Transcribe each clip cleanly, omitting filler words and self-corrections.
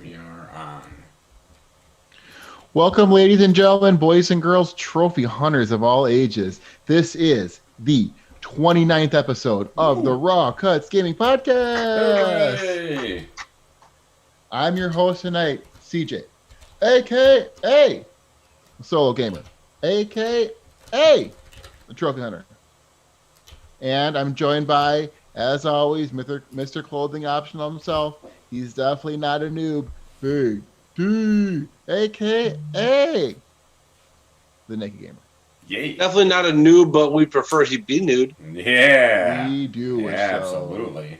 We are on. Welcome, ladies and gentlemen, boys and girls, trophy hunters of all ages. This is the 29th episode of the Raw Cuts Gaming Podcast. Hey! I'm your host tonight, CJ, aka Solo Gamer, aka the Trophy Hunter. And I'm joined by, as always, Mr. Clothing Optional himself. He's definitely not a noob. Big D, aka the Naked Gamer. Yay! Definitely not a noob, but we prefer he be nude. Yeah! We do. Yeah, so. absolutely.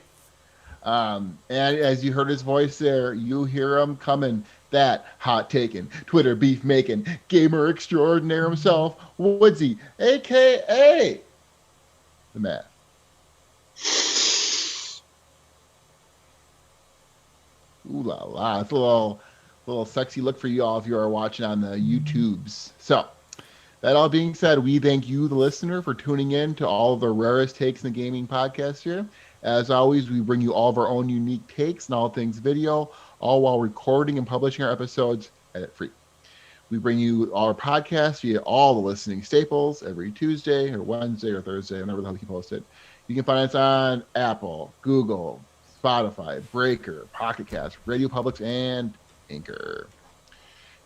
And as you heard his voice there, you hear him coming. That hot taking, Twitter beef making, gamer extraordinaire himself, Woodsy, aka the Math. Ooh la la! It's a little sexy look for you all if you are watching on the YouTubes. So, that all being said, we thank you, the listener, for tuning in to all of the rarest takes in the gaming podcast here. As always, we bring you all of our own unique takes and all things video, all while recording and publishing our episodes edit-free. We bring you our podcast via all the listening staples every Tuesday or Wednesday or Thursday, whenever the hell we post it. You can find us on Apple, Google, Spotify, Breaker, Pocket Cast, Radio Public, and Anchor.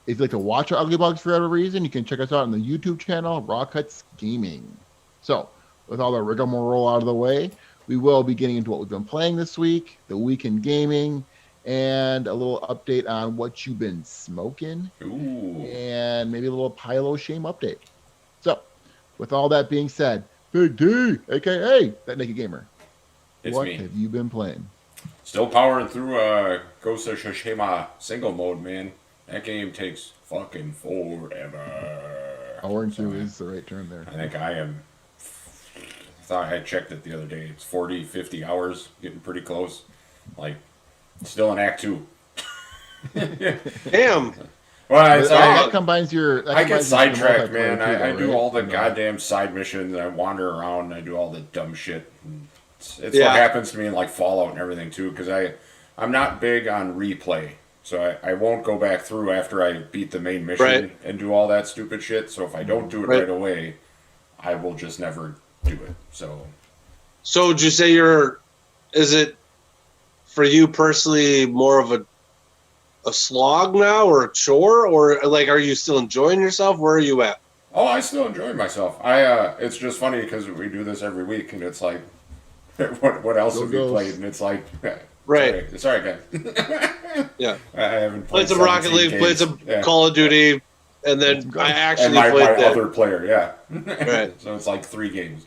If you'd like to watch our Ugly Bugs for whatever reason, you can check us out on the YouTube channel, Raw Cuts Gaming. So, with all the rigmarole out of the way, we will be getting into what we've been playing this week, the week in gaming, and a little update on what you've been smoking, Ooh. and maybe a little Pilo Shame update. So, with all that being said, Big D, aka that Naked Gamer, It's what me. have you been playing? Still powering through Ghost of Tsushima single mode, man. That game takes fucking forever. Powering through is the right term there. I think I am. I thought I had checked it the other day. It's 40, 50 hours, getting pretty close. Like, still in Act 2. Damn. Well, it's that combines your. I get sidetracked, man. Too, though, I do right? all the No. goddamn side missions. I wander around and I do all the dumb shit. It's Yeah. what happens to me in like Fallout and everything too, because I'm not big on replay. So I won't go back through after I beat the main mission Right. and do all that stupid shit. So if I don't do it Right. right away, I will just never do it. So So would you say is it for you personally more of a slog now or a chore, or like are you still enjoying yourself? Where are you at? oh, I still enjoy myself. It's just funny because we do this every week, and it's like, what else have you Go played? And it's like, Right. sorry guys. Yeah. I haven't Played played some Rocket 17 League, played games. some Yeah. Call of Duty, and then Some I Ghost. actually And my played that. other player, yeah. Right. So it's like 3 games.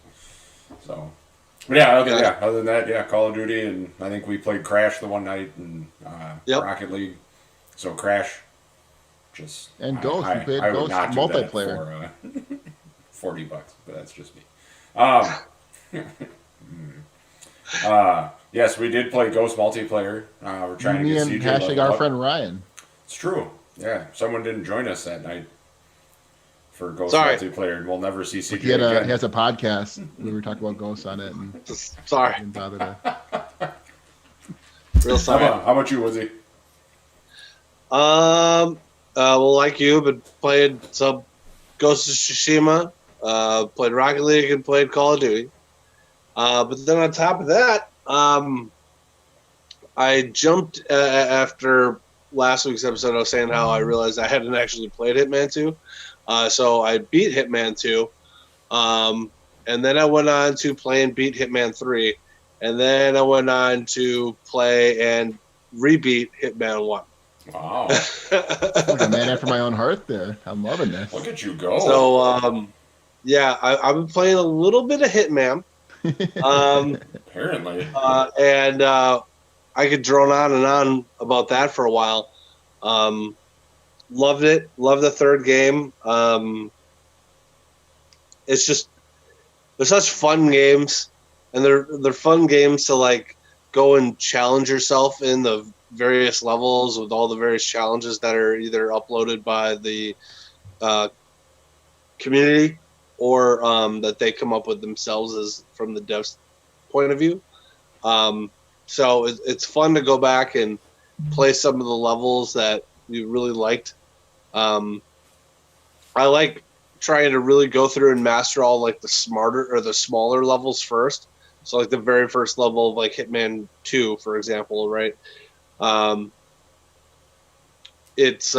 So, but yeah, okay, yeah. Other than that, yeah, Call of Duty, and I think we played Crash the one night, and Yep. Rocket League. So Crash, just And Ghost, we played would Ghost not do that multiplayer. for $40, but that's just me. Yes, we did play Ghost multiplayer. We're trying Me to and get CJ hashtag leveled our up. friend Ryan. It's true. Yeah, someone didn't join us that night for Ghost Sorry. multiplayer, and we'll never see CJ He again. has a podcast. We were talking about Ghosts on it, and Sorry, didn't bother to. real How sorry. about you, Wizzy? Well, like you, but played some Ghost of Tsushima, played Rocket League, and played Call of Duty. But then on top of that, I jumped after last week's episode. I was saying how I realized I hadn't actually played Hitman 2. So I beat Hitman 2. And then I went on to play and beat Hitman 3. And then I went on to play and rebeat Hitman 1. Wow, Like a man after my own heart there. I'm loving this. look at you go. So, yeah, I've been playing a little bit of Hitman. Apparently. And I could drone on and on about that for a while. Loved it. Loved the third game. It's just they're such fun games, and they're fun games to like go and challenge yourself in the various levels with all the various challenges that are either uploaded by the community or that they come up with themselves as from the devs' point of view. So it's fun to go back and play some of the levels that you really liked. I like trying to really go through and master all like the smaller levels first. So like the very first level of like Hitman 2, for example, right? It's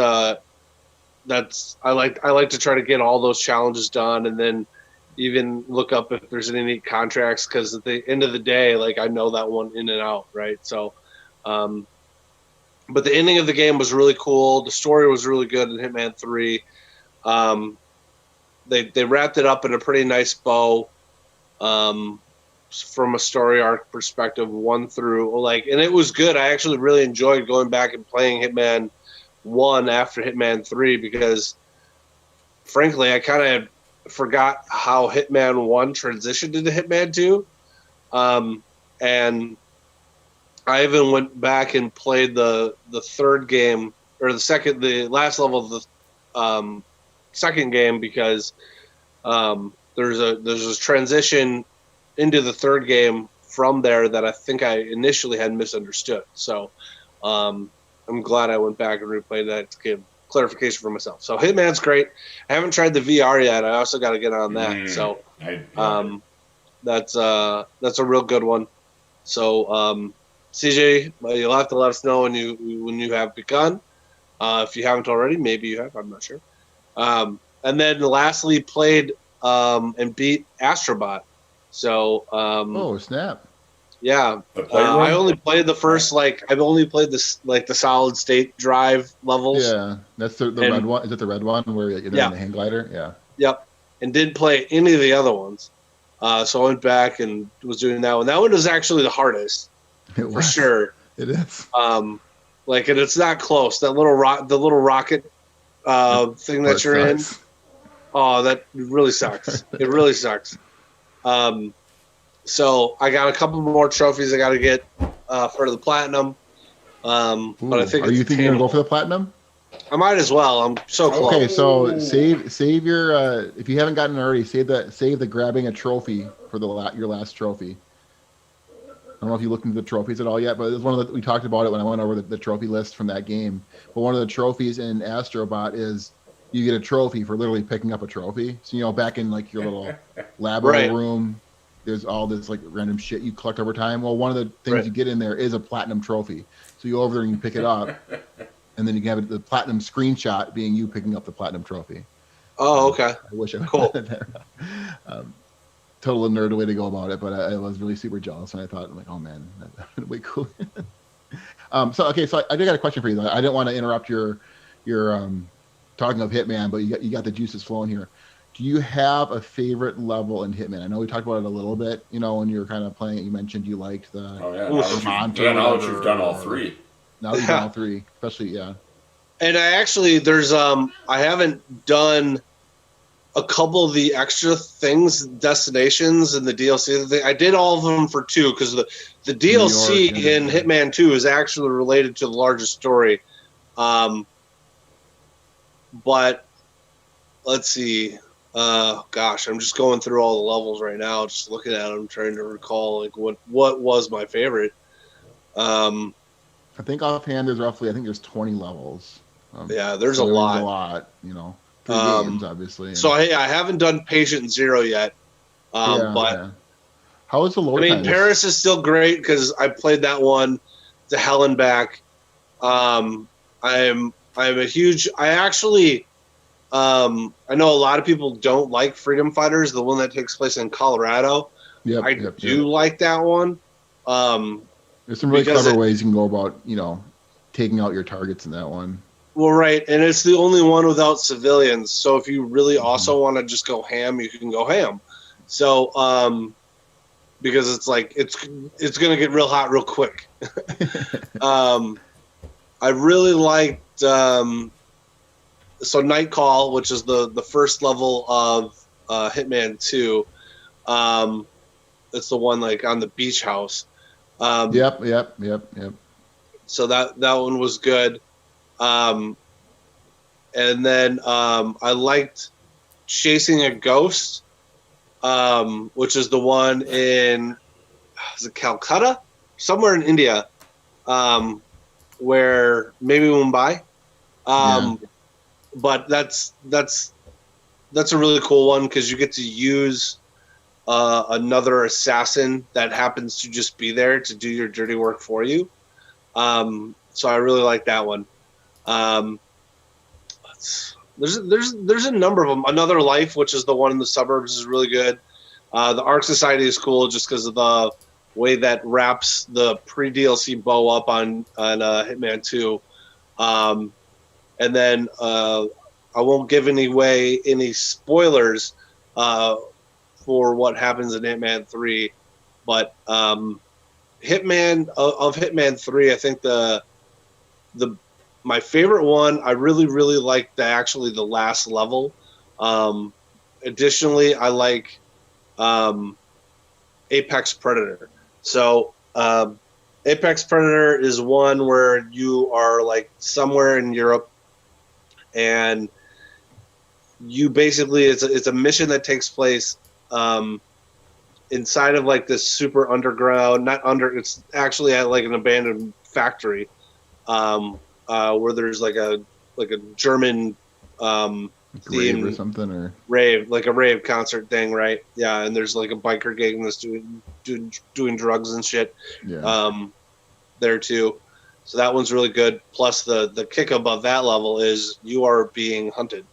that's I like to try to get all those challenges done, and then even look up if there's any neat contracts, because at the end of the day, like I know that one in and out, right? So, but the ending of the game was really cool. The story was really good in Hitman 3. They wrapped it up in a pretty nice bow, from a story arc perspective, 1 through like, and it was good. I actually really enjoyed going back and playing Hitman 1 after Hitman 3 because, frankly, I kind of forgot how Hitman 1 transitioned into Hitman 2, and I even went back and played the third game or the last level of the second game because there's a transition into the third game from there that I think I initially had misunderstood. So I'm glad I went back and replayed that to give clarification for myself. So Hitman's great. I haven't tried the VR yet. I also got to get on that. So that's a real good one. So CJ, you'll have to let us know when you have begun. If you haven't already, maybe you have. I'm not sure. And then lastly, played and beat Astrobot. So oh snap! Yeah, The Playroom? I only played the first I've only played this the solid state drive levels. Yeah, that's the red one. Is it the red one where you're in the hang glider? Yeah. Yep, and didn't play any of the other ones. So I went back and was doing that one. That one was actually the hardest for sure. It is. And it's not close. That little rocket thing that you're in. Oh, that really sucks. It really sucks. So I got a couple more trophies I got to get for the platinum. But I think are you thinking you're gonna go for the platinum? I might as well. I'm so close. Okay, so save your if you haven't gotten it already, save the grabbing a trophy for your last trophy. I don't know if you looked into the trophies at all yet, but it was one of we talked about it when I went over the trophy list from that game. But one of the trophies in Astrobot is you get a trophy for literally picking up a trophy. So back in like your little lab room, there's all this like random shit you collect over time. Well, one of the things you get in there is a platinum trophy. So you go over there and you pick it up, and then you can have the platinum screenshot being you picking up the platinum trophy. Oh, okay. I wish I would have there. Total nerd way to go about it, but I was really super jealous, and I thought, like, oh man, that'd be way cool. So I did got a question for you. I didn't want to interrupt your talking of Hitman, but you got the juices flowing here. Do you have a favorite level in Hitman? I know we talked about it a little bit, when you were kind of playing it. You mentioned you liked the now that you've done all three. Now you've done all three, especially, yeah. And I actually, I haven't done a couple of the extra things, destinations, and the DLC. I did all of them for 2 because the DLC in Hitman 2 is actually related to the larger story. But let's see. Gosh, I'm just going through all the levels right now, just looking at them, trying to recall like what was my favorite. I think offhand there's 20 levels. There's a lot. There's a lot, 3 games, obviously. So I haven't done Patient Zero yet. But how is the load time? Paris is still great because I played that one to hell and back. I'm a huge. I actually. I know a lot of people don't like Freedom Fighters, the one that takes place in Colorado. I do like that one. There's some really clever ways you can go about, taking out your targets in that one. Well, right, and it's the only one without civilians. So if you really also want to just go ham, you can go ham. So, because it's like it's going to get real hot real quick. I really liked so Night Call, which is the first level of Hitman 2. It's the one like on the beach house. Yep. So that one was good. And then I liked Chasing a Ghost, which is the one in is it Calcutta, somewhere in India, where maybe Mumbai. But that's a really cool one because you get to use another assassin that happens to just be there to do your dirty work for you. So I really like that one. There's a number of them. Another Life, which is the one in the suburbs, is really good. The Ark Society is cool just because of the way that wraps the pre-DLC bow up on Hitman 2. And then I won't give any spoilers for what happens in Hitman 3, but Hitman 3, I think my favorite one, I really like the last level. Additionally, I like Apex Predator. So Apex Predator is one where you are like somewhere in Europe, and you basically it's a mission that takes place inside of like this super underground, it's actually at like an abandoned factory, where there's like a German rave or something, or rave, like a rave concert thing, right? Yeah, and there's like a biker gang that's doing drugs and shit. Yeah. There too. So that one's really good. Plus the kick above that level is you are being hunted.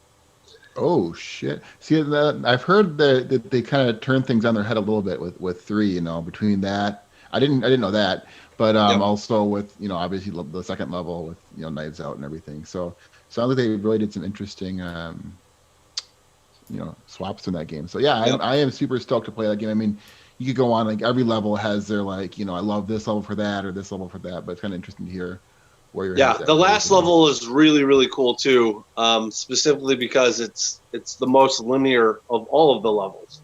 Oh shit! See, I've heard that they kind of turn things on their head a little bit with 3. You know, between that, I didn't know that, but Yep. also with obviously the second level with Knives Out and everything. So sounds like they really did some interesting swaps in that game. So yeah, Yep. I am super stoked to play that game. I mean, you could go on, like every level has their like I love this level for that or this level for that, but it's kind of interesting to hear where you're. Yeah, the last level is really cool too, specifically because it's the most linear of all of the levels.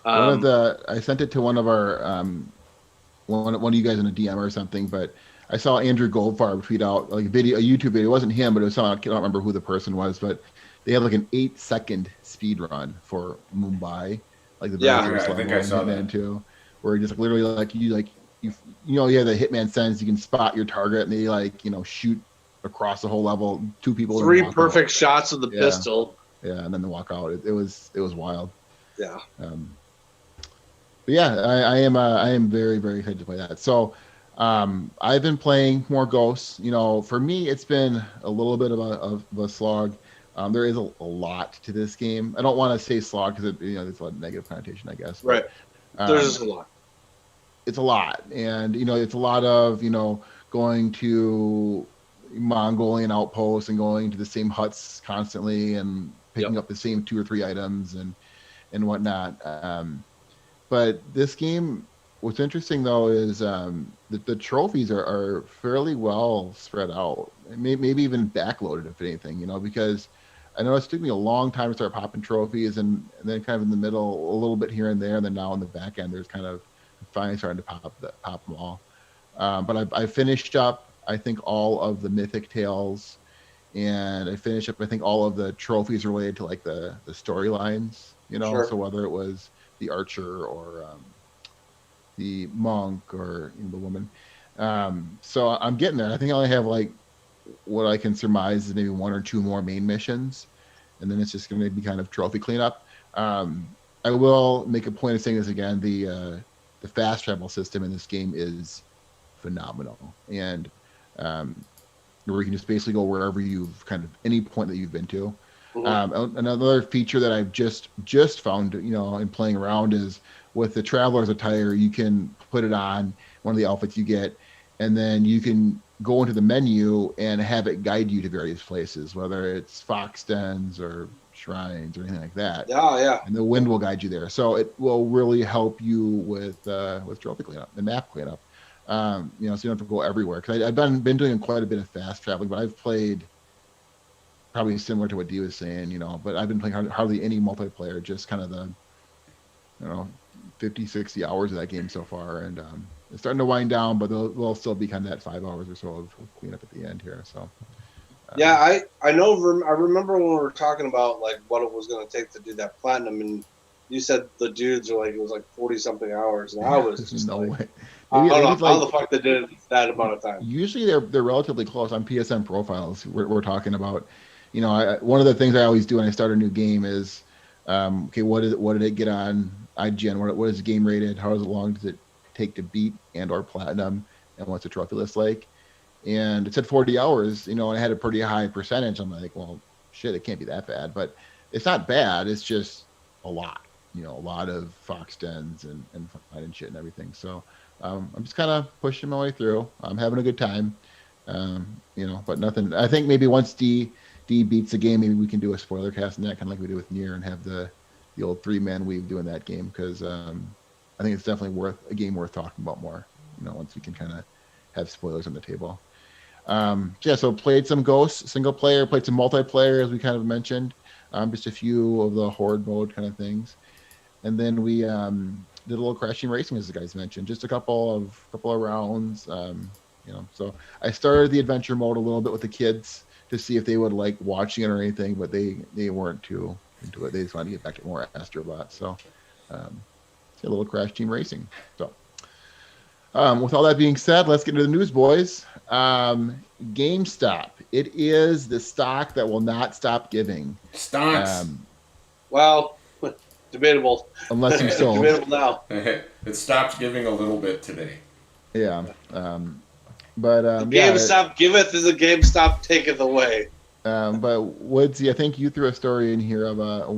I sent it to one of our one of you guys in a DM or something, but I saw Andrew Goldfarb tweet out like a YouTube video. It wasn't him, but it was someone, I don't remember who the person was, but they had like an 8-second speed run for Mumbai, like the very first I level think I in saw Hitman that. 2, where you just like literally like you have the Hitman sense, you can spot your target and they shoot across the whole level, 2 people. 3 perfect shots of the Yeah. pistol. Yeah, and then they walk out. It was wild. Yeah. But yeah, I am very very excited to play that. So I've been playing more Ghosts. For me, it's been a little bit of a slog. There is a lot to this game. I don't want to say slog because there's a lot of negative connotation, I guess. Right. There's just a lot. It's a lot, and it's a lot of going to Mongolian outposts and going to the same huts constantly and picking up the same 2 or 3 items and whatnot. But this game, what's interesting though is the trophies are fairly well spread out, maybe even backloaded if anything, because I know it took me a long time to start popping trophies, and then kind of in the middle a little bit here and there, and then now in the back end there's kind of finally starting to pop them all. But I finished up I think all of the Mythic Tales, and I finished up I think all of the trophies related to like the storylines, Sure. So whether it was the archer or the monk or the woman. So I'm getting there. I think I only have like what I can surmise is maybe 1 or 2 more main missions, and then it's just going to be kind of trophy cleanup. I will make a point of saying this again. The fast travel system in this game is phenomenal, and where you can just basically go wherever you've kind of any point that you've been to. Another feature that I've just found, in playing around is with the traveler's attire, you can put it on one of the outfits you get, and then you can go into the menu and have it guide you to various places, whether it's fox dens or shrines or anything like that. Yeah. And the wind will guide you there. So it will really help you with trophy cleanup and map cleanup. So you don't have to go everywhere. Because I've been doing quite a bit of fast traveling, but I've played probably similar to what Dee was saying, you know, but I've been playing hardly any multiplayer, just kind of the, you know, 50, 60 hours of that game so far. And it's starting to wind down, but there'll still be kind of that 5 hours or so of cleanup at the end here. So, Yeah, I know. I remember when we were talking about like what it was going to take to do that platinum, and you said the dudes are like it was like 40 something hours, and I was just no like, way. I don't know Maybe how the fuck they did it that amount of time. Usually they're relatively close on PSN profiles. We're talking about, you know, one of the things I always do when I start a new game is, okay, what did it get on IGN? What is the game rated? How long does it take to beat and or platinum? And what's the trophy list like? And it said 40 hours, you know, and I had a pretty high percentage. I'm like, well, shit, it can't be that bad. But it's not bad. It's just a lot, you know, a lot of fox dens and finding shit and everything. So I'm just kind of pushing my way through. I'm having a good time, you know, but nothing. I think maybe once D beats the game, maybe we can do a spoiler cast and that, kind of like we do with Nier, and have the old 3-man weave doing that game, because I think it's definitely a game worth talking about more, you know, once we can kind of have spoilers on the table. Yeah, so played some Ghosts single player, played some multiplayer, as we kind of mentioned, just a few of the horde mode kind of things, and then we did a little crashing racing, as the guys mentioned, just a couple of rounds, you know. So I started the adventure mode a little bit with the kids to see if they would like watching it or anything, but they weren't too into it. They just wanted to get back to more Astrobot. So a little Crash Team Racing. So with all that being said, let's get into the news, boys. GameStop. It is the stock that will not stop giving. Stocks. Well, debatable. Unless you sold. Debatable now. It stopped giving a little bit today. Yeah. But GameStop giveth is a GameStop taketh away. But Woodsy, I think you threw a story in here of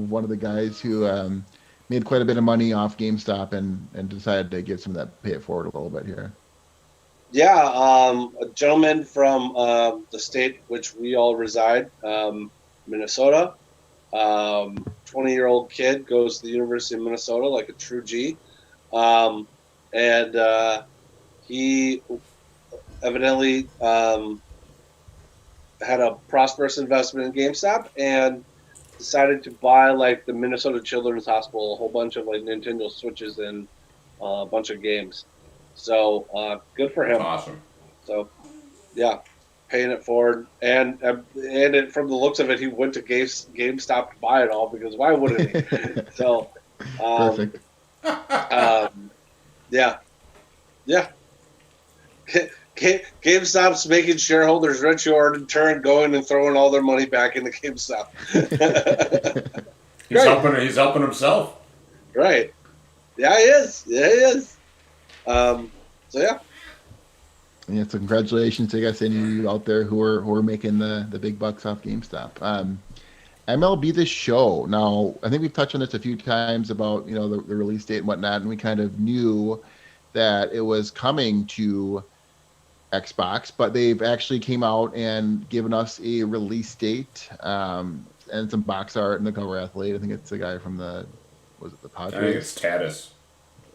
one of the guys who made quite a bit of money off GameStop and decided to give some of that, pay it forward a little bit here. Yeah, a gentleman from the state which we all reside, Minnesota. 20-year-old kid, goes to the University of Minnesota like a true G. And he evidently had a prosperous investment in GameStop and decided to buy like the Minnesota Children's Hospital, a whole bunch of like Nintendo Switches and a bunch of games. So good for him. Awesome. So yeah, paying it forward, and it, from the looks of it, he went to GameStop to buy it all, because why wouldn't he? So Perfect. Yeah. GameStop's making shareholders rich, who are in turn going and throwing all their money back into GameStop. He's helping himself. Right. Yeah, he is. So yeah. Yeah, so congratulations to, I guess, any of you out there who are making the big bucks off GameStop. MLB The Show. Now, I think we've touched on this a few times about, you know, the release date and whatnot, and we kind of knew that it was coming to Xbox, but they've actually came out and given us a release date, and some box art and the cover athlete. I think it's the guy from the Padres? I think it's Tatis.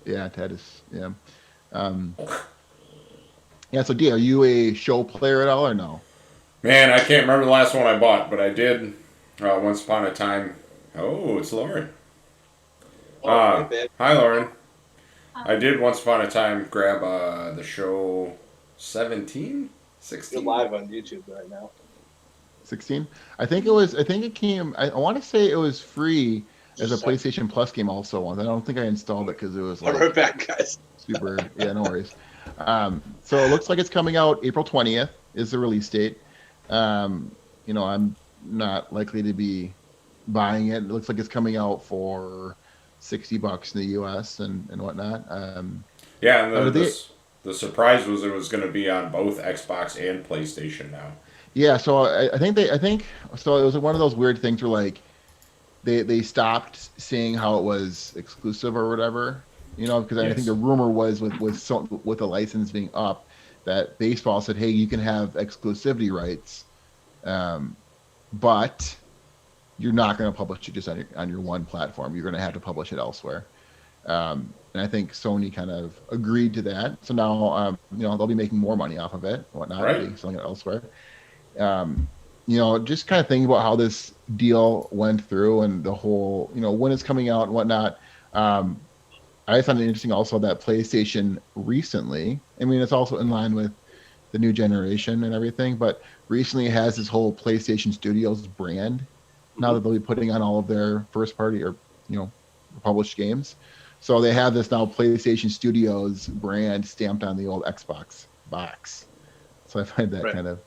Yeah, Tatis. Yeah. Yeah, so D, are you a show player at all or no? Man, I can't remember the last one I bought, but I did once upon a time. Oh, it's Lauren. Hi, Lauren. I did once upon a time grab the show 17? 16? You're live on YouTube right now. 16? I think it came, I want to say it was free as a PlayStation Plus game also once. I don't think I installed it because it was like... All right, back, guys. Super, yeah, no worries. So it looks like it's coming out April 20th is the release date. You know, I'm not likely to be buying it. It looks like it's coming out for $60 in the US and whatnot. Yeah, and the surprise was it was going to be on both Xbox and PlayStation now. Yeah, so I think so it was one of those weird things where like they stopped seeing how it was exclusive or whatever, you know, because I think the rumor was with the license being up that baseball said, hey, you can have exclusivity rights, but you're not going to publish it just on your one platform. You're going to have to publish it elsewhere. And I think Sony kind of agreed to that. So now, you know, they'll be making more money off of it, and whatnot, right. selling it elsewhere. just kind of thinking about how this deal went through and the whole, when it's coming out and whatnot. I found it interesting also that PlayStation recently, I mean, it's also in line with the new generation and everything, but recently has this whole PlayStation Studios brand now that they'll be putting on all of their first party or, published games. So they have this now PlayStation Studios brand stamped on the old Xbox box. So I find that kind of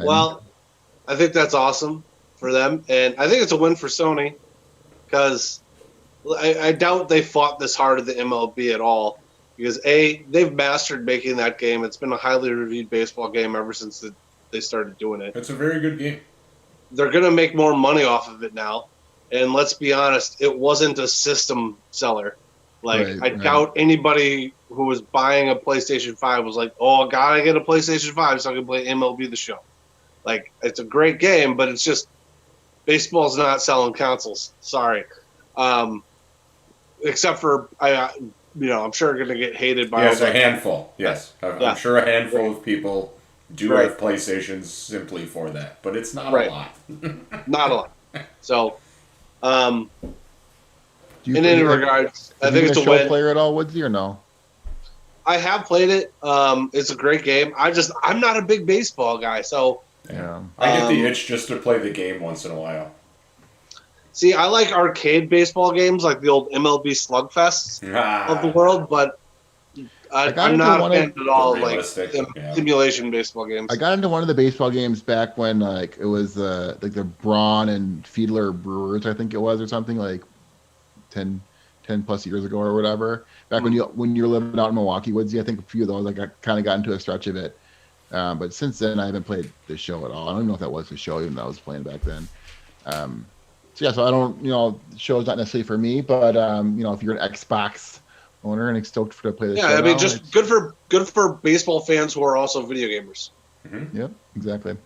well, I think that's awesome for them, and I think it's a win for Sony because I doubt they fought this hard at the MLB at all because they've mastered making that game. It's been a highly reviewed baseball game ever since they started doing it. It's a very good game. They're going to make more money off of it now, and let's be honest, it wasn't a system seller. I doubt anybody who was buying a PlayStation 5 was like, oh, gotta get a PlayStation 5 so I can play MLB The Show. It's a great game, but it's just baseball's not selling consoles. Sorry. Except for, I'm sure going to get hated by... Yes, a handful. Yes. I'm sure a handful of people do have PlayStations simply for that, but it's not a lot. Not a lot. So... in any regards, I think it's a win. Player at all, Woodsy, or no? I have played it. It's a great game. I'm not a big baseball guy, so yeah. I get the itch just to play the game once in a while. See, I like arcade baseball games like the old MLB Slugfests of the world, but I'm not a fan at all like simulation baseball games. I got into one of the baseball games back when it was the Braun and Fiedler Brewers, I think it was, or something 10 plus years ago or whatever. Back when you were living out in Milwaukee, Woodsy, I think a few of those I kind of got into a stretch of it. But since then, I haven't played the show at all. I don't even know if that was the show, even though I was playing back then. So I don't, the show's not necessarily for me, but if you're an Xbox owner and stoked to play the show. Yeah, I mean, just good for baseball fans who are also video gamers. Mm-hmm. Yep, exactly.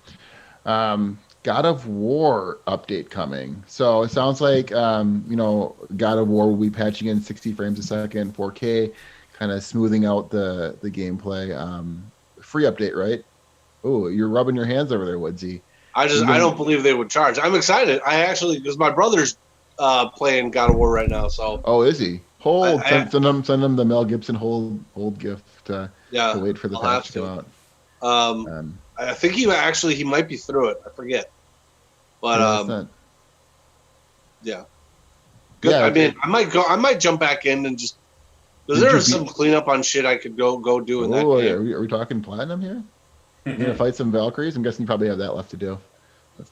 God of War update coming. So it sounds like, God of War will be patching in 60 frames a second, 4K, kind of smoothing out the gameplay. Free update, right? Oh, you're rubbing your hands over there, Woodsy. I don't believe they would charge. I'm excited. I because my brother's playing God of War right now. So. Oh, is he? Send them the Mel Gibson hold gift to wait for the patch to come out. I think he might be through it. I forget. But yeah. Good. Yeah, I mean, I might jump back in and just because there is some cleanup on shit I could go do in that game. Are we talking platinum here? You're gonna fight some Valkyries? I'm guessing you probably have that left to do. That's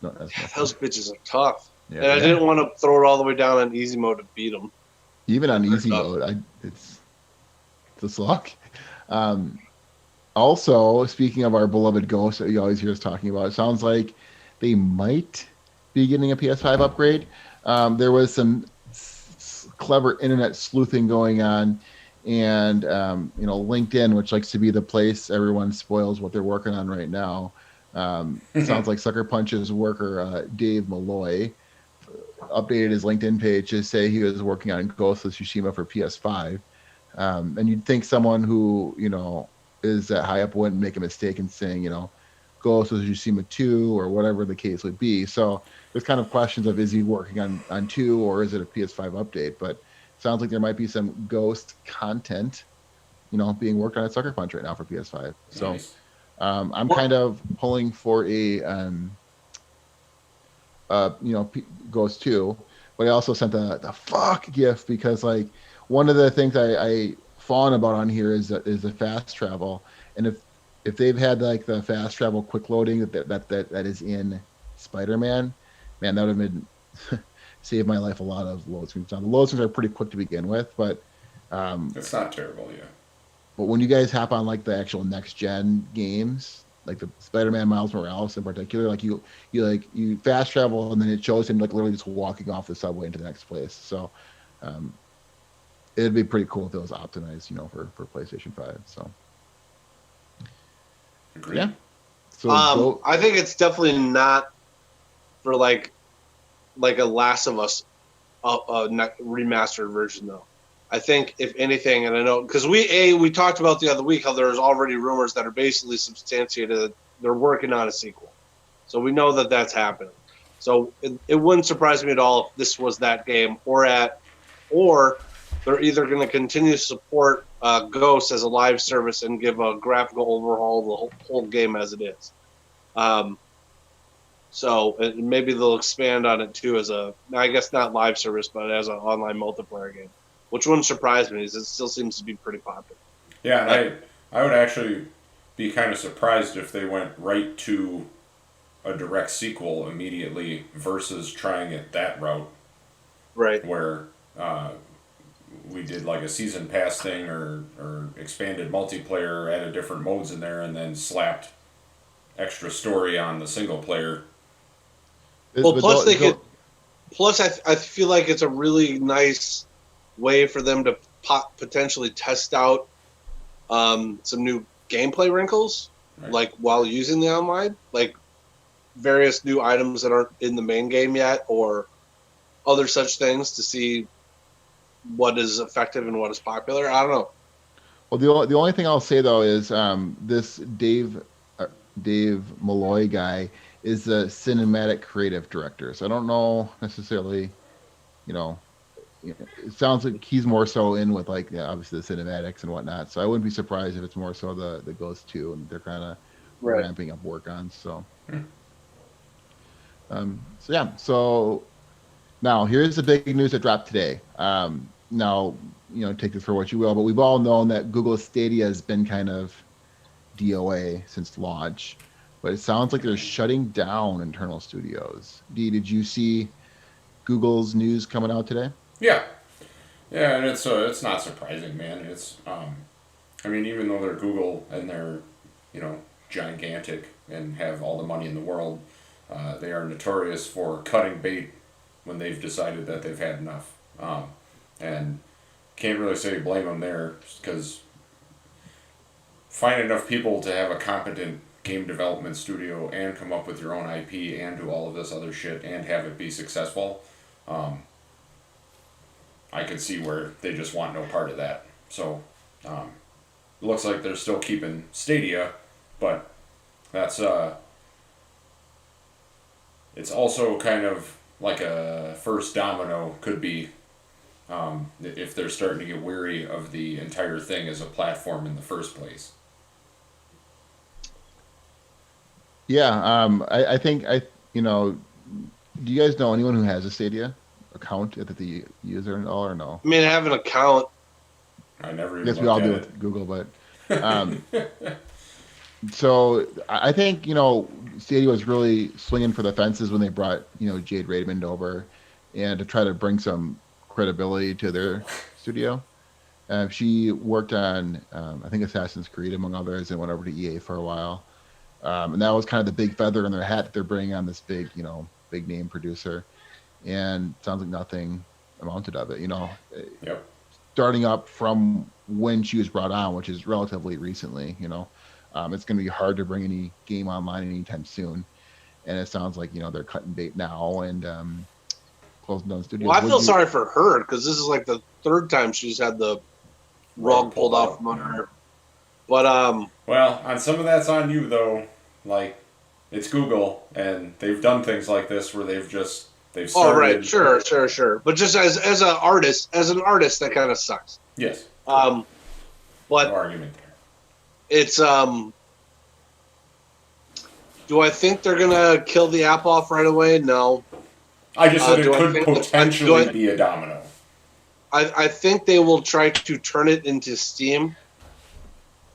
those bitches are tough. Yeah, and I didn't want to throw it all the way down on easy mode to beat them. Even on easy mode, it's a slog. Also, speaking of our beloved Ghost that you always hear us talking about, it sounds like they might be getting a PS5 upgrade. There was some clever internet sleuthing going on, and LinkedIn, which likes to be the place everyone spoils what they're working on right now. Sounds like Sucker Punch's worker Dave Malloy updated his LinkedIn page to say he was working on Ghost of Tsushima for PS5. And you'd think someone who, is that high up wouldn't make a mistake in saying, Ghost of Tsushima 2 or whatever the case would be. So there's kind of questions of, is he working on 2 or is it a PS5 update? But it sounds like there might be some Ghost content, being worked on at Sucker Punch right now for PS5. So I'm kind of pulling for a, Ghost 2, but I also sent the fuck gift because one of the things I fawn about on here is the fast travel, and if they've had the fast travel quick loading that is in Spider-Man, man, that would have been saved my life a lot of load screens. Now the load screens are pretty quick to begin with, but it's not terrible, yeah. But when you guys hop on the actual next gen games, like the Spider-Man Miles Morales in particular, you fast travel and then it shows him literally just walking off the subway into the next place. So it'd be pretty cool if it was optimized, for PlayStation 5. So agreed. Yeah. So I think it's definitely not for like a Last of Us remastered version though. I think if anything, and I know because we talked about the other week how there's already rumors that are basically substantiated that they're working on a sequel. So we know that that's happening. So it wouldn't surprise me at all if this was that game, or they're either going to continue to support Ghost as a live service and give a graphical overhaul of the whole game as it is. So maybe they'll expand on it too as I guess not live service, but as an online multiplayer game, which wouldn't surprise me, because it still seems to be pretty popular. Yeah, and I would actually be kind of surprised if they went right to a direct sequel immediately versus trying it that route. Right. Where we did like a season pass thing or expanded multiplayer, added different modes in there, and then slapped extra story on the single player. Well, plus I feel like it's a really nice way for them to potentially test out some new gameplay wrinkles, right, like while using the online, like various new items that aren't in the main game yet, or other such things, to see what is effective and what is popular. I don't know. Well, the only thing I'll say though is this Dave Malloy guy is the cinematic creative director. So I don't know necessarily, it sounds like he's more so in with like obviously the cinematics and whatnot. So I wouldn't be surprised if it's more so the Ghost 2 and they're kind of ramping up work on. So, So now here's the big news that dropped today. Now, take this for what you will, but we've all known that Google Stadia has been kind of DOA since launch, but it sounds like they're shutting down internal studios. Dee, did you see Google's news coming out today? Yeah, and it's not surprising, man. It's even though they're Google and they're gigantic and have all the money in the world, they are notorious for cutting bait when they've decided that they've had enough. And can't really say blame them there, because find enough people to have a competent game development studio and come up with your own IP and do all of this other shit and have it be successful. I could see where they just want no part of that. So it looks like they're still keeping Stadia, but that's it's also kind of like a first domino could be, if they're starting to get weary of the entire thing as a platform in the first place. Yeah, I think do you guys know anyone who has a Stadia account at the user and all, or no? I mean, I have an account. I never. I guess we all do with Google, but so I think Stadia was really swinging for the fences when they brought Jade Raymond over, and to try to bring some credibility to their studio. She worked on I think Assassin's Creed among others, and went over to EA for a while. And that was kind of the big feather in their hat that they're bringing on this big name producer, and it sounds like nothing amounted of it. Yep. Starting up from when she was brought on, which is relatively recently. It's going to be hard to bring any game online anytime soon, and it sounds like they're cutting bait now and closing down studios. Well, I feel sorry for her, because this is like the third time she's had the rug pulled off from under her. But well, on some of that's on you though. Like, it's Google, and they've done things like this where they've started. Oh right, sure. But just as an artist, that kind of sucks. Yes. But no argument there. It's do I think they're gonna kill the app off right away? No. I just said it could potentially be a domino. I think they will try to turn it into Steam,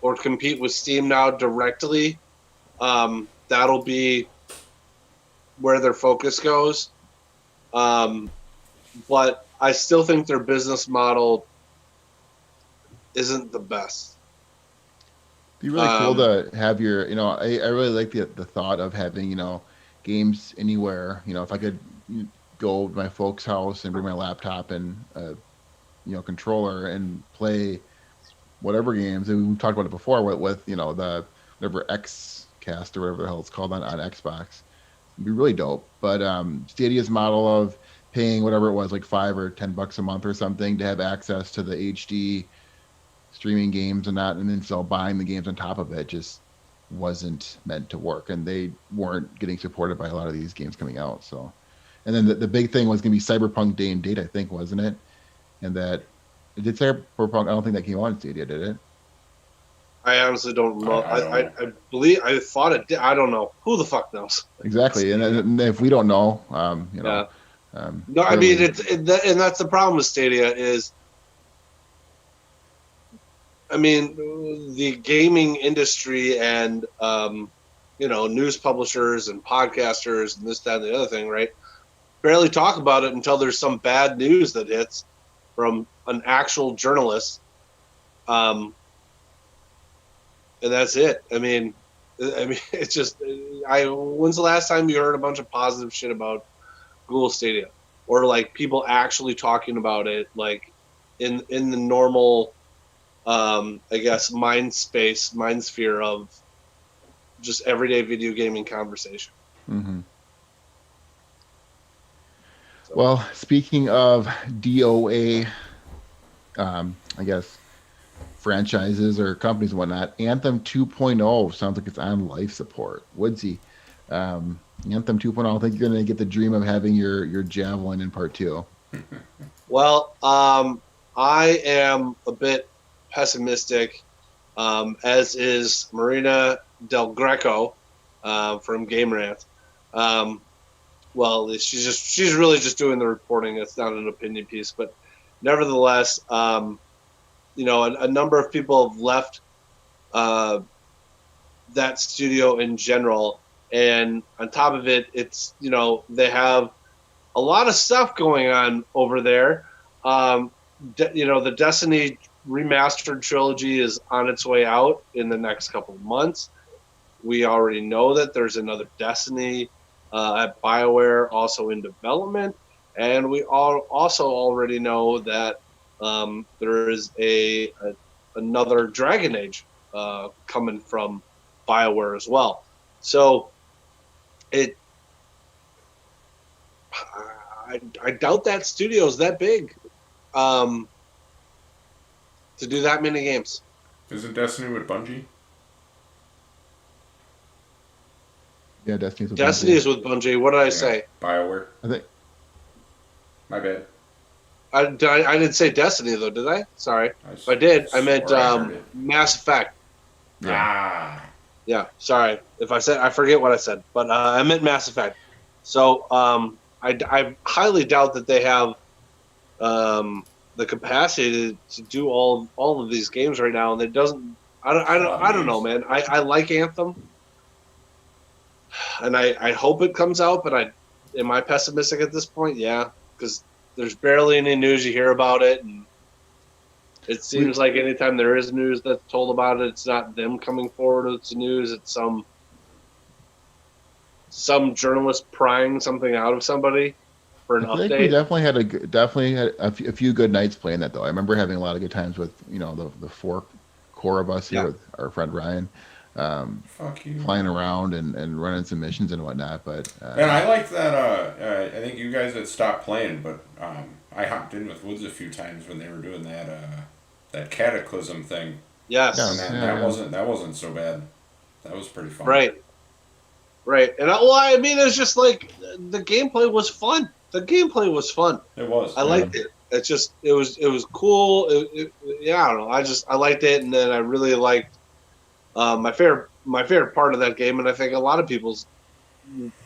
or compete with Steam now directly. That'll be where their focus goes. But I still think their business model isn't the best. It'd be really cool to have your, I really like the thought of having, games anywhere. If I could go to my folks' house and bring my laptop and, controller and play whatever games, and we talked about it before with the whatever Xcast or whatever the hell it's called on Xbox. It'd be really dope. But Stadia's model of paying whatever it was, like $5 or $10 a month or something, to have access to the HD streaming games and that, and then still buying the games on top of it, just wasn't meant to work, and they weren't getting supported by a lot of these games coming out. So, and then the big thing was going to be Cyberpunk Day and Date, I think, wasn't it? And that did Cyberpunk? I don't think that came out in Stadia, did it? I honestly don't know. I believe I thought it did. I don't know. Who the fuck knows? Exactly, and if we don't know, you know. Yeah. No, I mean and that's the problem with Stadia is, I mean, the gaming industry and you know, news publishers and podcasters and this, that, and the other thing, right? Barely talk about it until there's some bad news that hits from an actual journalist, and that's it. I mean, it's just, when's the last time you heard a bunch of positive shit about Google Stadia, or like people actually talking about it, like in the normal, I guess, mind sphere of just everyday video gaming conversation. Mm-hmm. So. Well, speaking of DOA, I guess franchises or companies and whatnot, Anthem 2.0 sounds like it's on life support. Woodsy, Anthem 2.0, I think you're going to get the dream of having your Javelin in part 2. Well, I am a bit pessimistic, as is Marina Del Greco from Game Rant. Well, she's really just doing the reporting. It's not an opinion piece, but nevertheless, you know, a number of people have left that studio in general, and on top of it, it's, you know, they have a lot of stuff going on over there. You know, the Destiny remastered trilogy is on its way out in the next couple of months. We already know that there's another Destiny at BioWare also in development, and we also already know that there is another Dragon Age coming from BioWare as well. So I doubt that studio's that big to do that many games. Isn't Destiny with Bungie? Yeah, Destiny is with Bungie. What did I say? BioWare. I think. My bad. I didn't say Destiny though, did I? Sorry, if I did, I meant Mass Effect. Yeah. Yeah, sorry. If I said, I forget what I said, but I meant Mass Effect. So I highly doubt that they have the capacity to do all of these games right now, and it doesn't. I don't know, man. I like Anthem, and I hope it comes out, but am I pessimistic at this point? Yeah, because there's barely any news you hear about it, and it seems like anytime there is news that's told about it, it's not them coming forward with the news. It's some journalist prying something out of somebody for an update. We definitely had a few good nights playing that, though. I remember having a lot of good times with, you know, the four core of us here with our friend Ryan. Flying around and running some missions and whatnot, but and I like that. I think you guys had stopped playing, but I hopped in with Woods a few times when they were doing that Cataclysm thing. Yes, and that wasn't so bad. That was pretty fun. Right. And I mean, it's just like the gameplay was fun. It was. I liked it. It's just it was cool. Yeah, I don't know. I liked it, and then I really liked. My favorite part of that game, and I think a lot of people's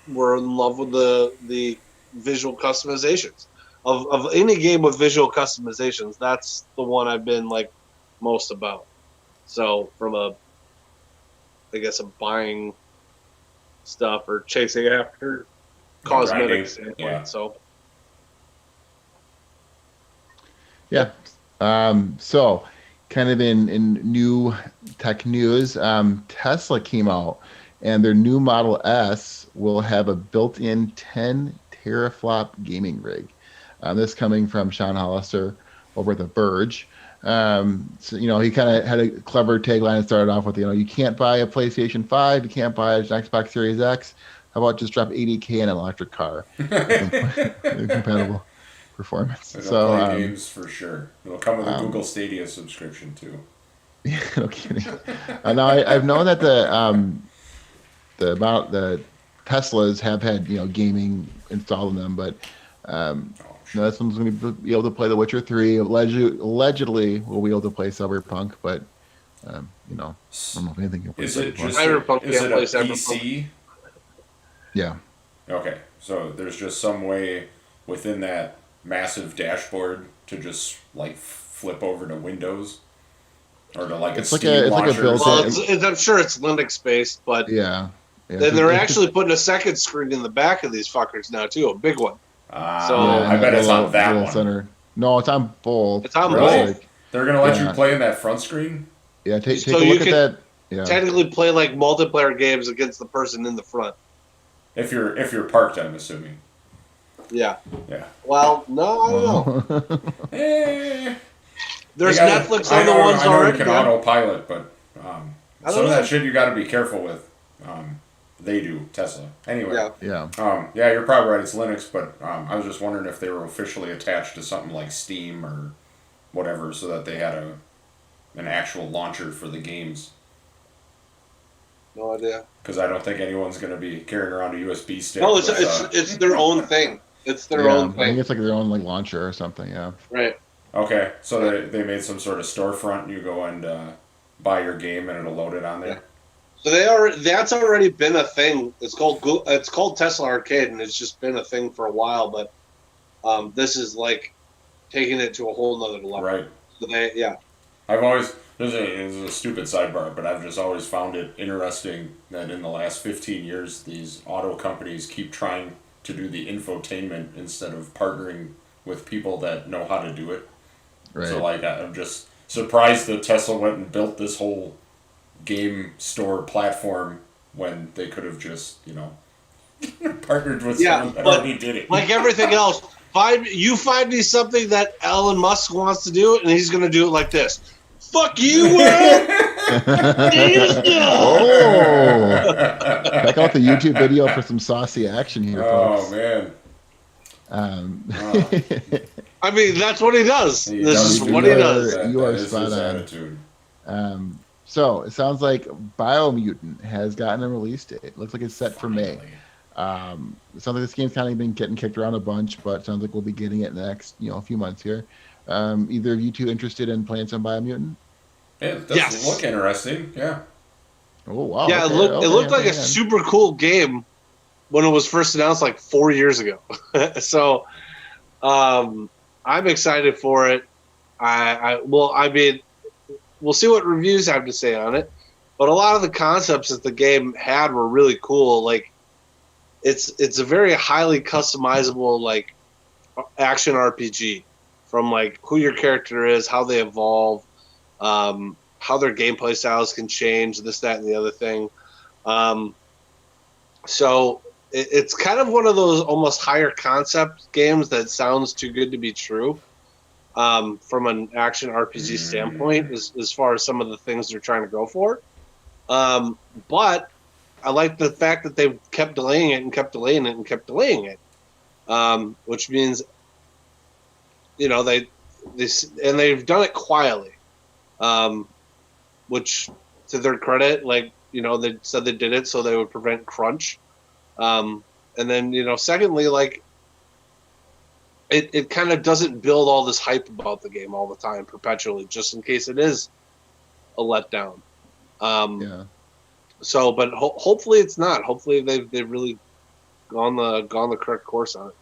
were in love with the visual customizations of any game with visual customizations. That's the one I've been like most about. So from a buying stuff or chasing after cosmetic standpoint. Yeah. So yeah. So kind of in new tech news, Tesla came out, and their new Model S will have a built-in 10 teraflop gaming rig. This coming from Sean Hollister over at The Verge. So, you know, he kind of had a clever tagline and started off with, you know, you can't buy a PlayStation 5, you can't buy an Xbox Series X. How about just drop $80K in an electric car? Compatible performance. It'll play games for sure. It'll come with a Google Stadia subscription too. No kidding. Now I've known that the Teslas have had gaming installed in them, but this one's going to be able to play The Witcher 3. Allegedly, we'll be able to play Cyberpunk, but I don't know if anything can play Is it Cyberpunk. just Cyberpunk is can't it a play PC? Yeah. Okay, so there's just some way within that massive dashboard to just like flip over to Windows or to like It's a like Steam a launcher. Well, I'm sure it's Linux based, but Yeah. then they're actually putting a second screen in the back of these fuckers now too, a big one. So I bet it's on that one. Center. No, it's on both. It's on Really? both. They're gonna let you play in that front screen? Yeah, take So a you look at can that. Yeah. Technically, play like multiplayer games against the person in the front. If you're parked, I'm assuming. Yeah. Yeah. Well, no, I don't know. There's Netflix on the ones I know already. you can autopilot, but don't some of know. that shit you got to be careful with. They do, Tesla. Anyway. Yeah. Yeah. You're probably right. It's Linux, but I was just wondering if they were officially attached to something like Steam or whatever, so that they had an actual launcher for the games. No idea. Because I don't think anyone's going to be carrying around a USB stick. No, with, it's their own thing. It's their own I think thing. it's like their own launcher or something. Yeah. Right. Okay, so they made some sort of storefront, and you go and buy your game, and it'll load it on there. So that's already been a thing. It's called Tesla Arcade, and it's just been a thing for a while. But this is like taking it to a whole nother level. Right. So I've always this is a stupid sidebar, but I've just always found it interesting that in the last 15 years, these auto companies keep trying to do the infotainment instead of partnering with people that know how to do it. Right. So I'm just surprised that Tesla went and built this whole game store platform when they could have just partnered with someone that already did it. Like everything else, find me something that Elon Musk wants to do, and he's going to do it like this. Fuck you, world! Oh! Check out the YouTube video for some saucy action here, folks. Man. I mean, that's what he does. This is what he does. You are spot on. So it sounds like Biomutant has gotten a release date. It looks like it's set for May. It sounds like this game's kind of been getting kicked around a bunch, but it sounds like we'll be getting it in the next few months here. Either of you two interested in playing some Biomutant? Yeah, it does look interesting. Yeah. Oh wow! Yeah, okay, it looked like a super cool game when it was first announced like 4 years ago. So I'm excited for it. We'll see what reviews have to say on it. But a lot of the concepts that the game had were really cool. Like it's a very highly customizable like action RPG, from like who your character is, how they evolve, how their gameplay styles can change, this, that, and the other thing. So it's kind of one of those almost higher concept games that sounds too good to be true, from an action RPG standpoint, as far as some of the things they're trying to go for. But I like the fact that they've kept delaying it and kept delaying it and kept delaying it, which means, they've done it quietly, which, to their credit, they said they did it so they would prevent crunch. And then, secondly, like, it kind of doesn't build all this hype about the game all the time, perpetually, just in case it is a letdown. So, but hopefully it's not. Hopefully they've really gone the correct course on it.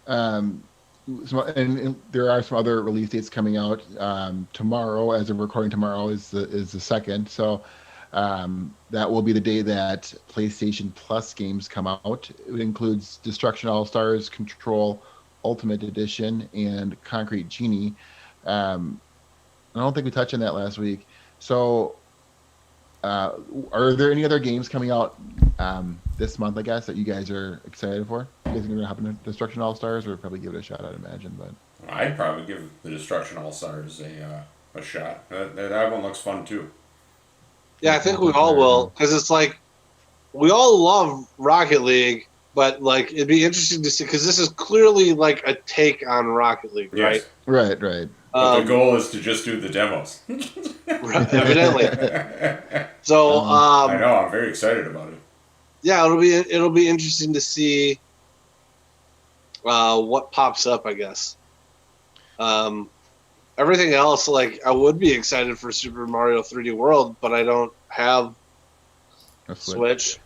And there are some other release dates coming out. Tomorrow, as of recording, tomorrow is the 2nd. So that will be the day that PlayStation Plus games come out. It includes Destruction All Stars, Control Ultimate Edition, and Concrete Genie. I don't think we touched on that last week. So are there any other games coming out this month, I guess, that you guys are excited for? You guys are going to hop into Destruction All Stars, or probably give it a shot, I'd imagine. But I'd probably give the Destruction All Stars a shot. That one looks fun too. Yeah, I think we all will, because it's like we all love Rocket League, but like it'd be interesting to see, because this is clearly like a take on Rocket League, right? Yes. Right. But the goal is to just do the demos. Evidently. So I know, I'm very excited about it. Yeah, it'll be interesting to see what pops up, I guess. Everything else, like, I would be excited for Super Mario 3D World, but I don't have A Switch.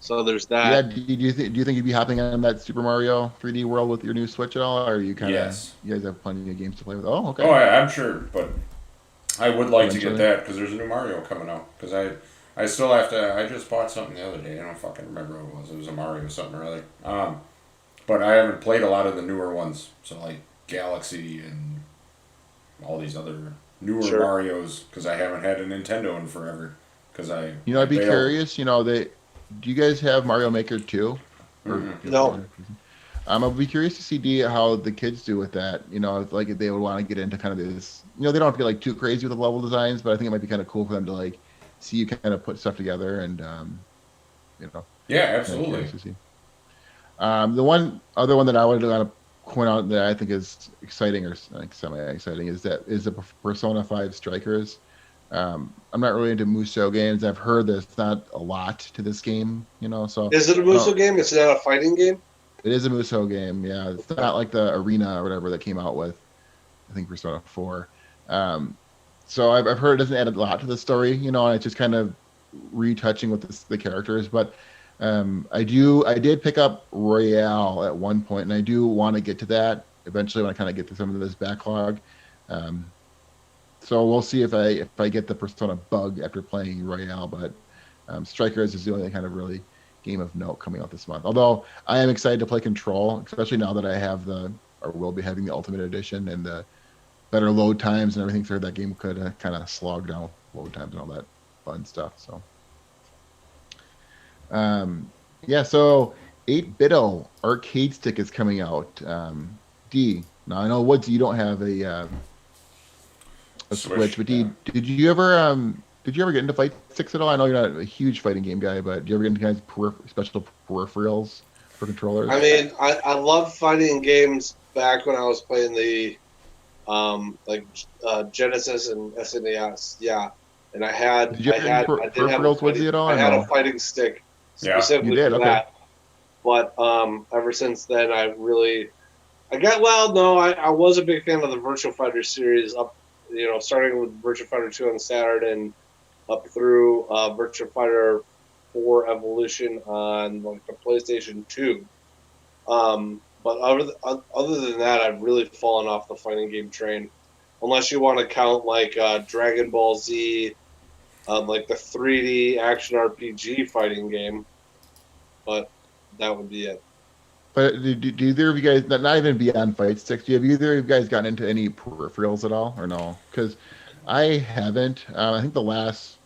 So there's that. Yeah, do you think you'd be hopping on that Super Mario 3D World with your new Switch at all, or are you kind of you guys have plenty of games to play with? Oh, okay. Oh, yeah, I'm sure, but I would like to get that because there's a new Mario coming out. Because I still have to. I just bought something the other day. I don't fucking remember what it was. It was a Mario something or other. But I haven't played a lot of the newer ones. So like Galaxy and all these other newer Marios because I haven't had a Nintendo in forever. Because I'd be curious. Do you guys have Mario Maker 2? No. I'd be curious to see how the kids do with that. If they would want to get into kind of this. They don't have to get like too crazy with the level designs, but I think it might be kind of cool for them to like see you kind of put stuff together and Yeah, absolutely. To see. The one other one that I would want to point out that I think is exciting or like semi-exciting is the Persona 5 Strikers. I'm not really into Musou games. I've heard there's not a lot to this game, So is it a Musou game? It's not a fighting game. It is a Musou game. Yeah, it's not like the Arena or whatever that came out with, I think, Persona 4. So I've heard it doesn't add a lot to the story, and it's just kind of retouching with the characters. But I did pick up Royale at one point, and I do want to get to that eventually when I kind of get to some of this backlog. So we'll see if I get the Persona bug after playing Royale, but Strikers is the only kind of really game of note coming out this month. Although I am excited to play Control, especially now that I have or will be having the Ultimate Edition and the better load times and everything, so that game could kind of slog down load times and all that fun stuff. So so 8BitO arcade stick is coming out. D. Now I know Woods, you don't have a Switch, but did you ever get into fight sticks at all? I know you're not a huge fighting game guy, but do you ever get into kind of special peripherals for controllers? I mean, I love fighting games back when I was playing the Genesis and SNES. Yeah, and I had peripherals with you at all? I had a fighting stick specifically for that. But ever since then, I was a big fan of the Virtua Fighter series starting with Virtua Fighter 2 on the Saturn and up through Virtua Fighter 4 Evolution on like the PlayStation 2. But other than that, I've really fallen off the fighting game train. Unless you want to count like Dragon Ball Z, like the 3D action RPG fighting game. But that would be it. But do either of you guys, not even beyond fight sticks, have either of you guys gotten into any peripherals at all, or no? Because I haven't. I think the last